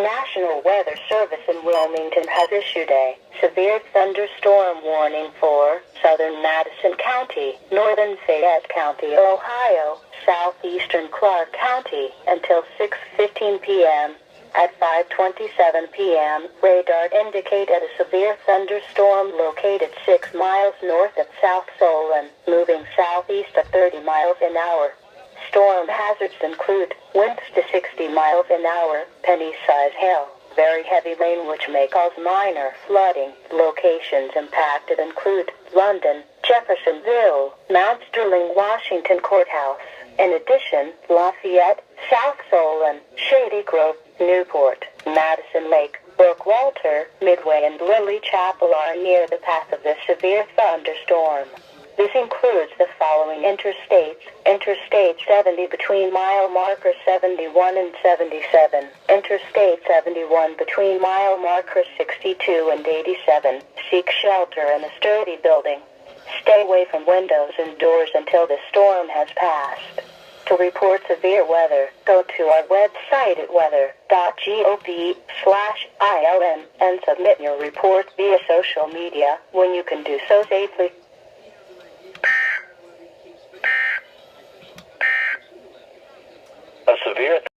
National Weather Service in Wilmington has issued a severe thunderstorm warning for southern Madison County, northern Fayette County, Ohio, southeastern Clark County until 6:15 p.m. At 5:27 p.m., radar indicated a severe thunderstorm located 6 miles north of South Solon, moving southeast at 30 miles an hour. Storm hazards include winds to 60 miles an hour, penny-size hail, very heavy rain which may cause minor flooding. Locations impacted include London, Jeffersonville, Mount Sterling, Washington Courthouse. In addition, Lafayette, South Solon, Shady Grove, Newport, Madison Lake, Brook Walter, Midway, and Lily Chapel are near the path of this severe thunderstorm. This includes the following interstates: Interstate 70 between mile markers 71 and 77, Interstate 71 between mile markers 62 and 87. Seek shelter in a sturdy building. Stay away from windows and doors until the storm has passed. To report severe weather, go to our website at weather.gov/ILM and submit your report via social media when you can do so safely. A severe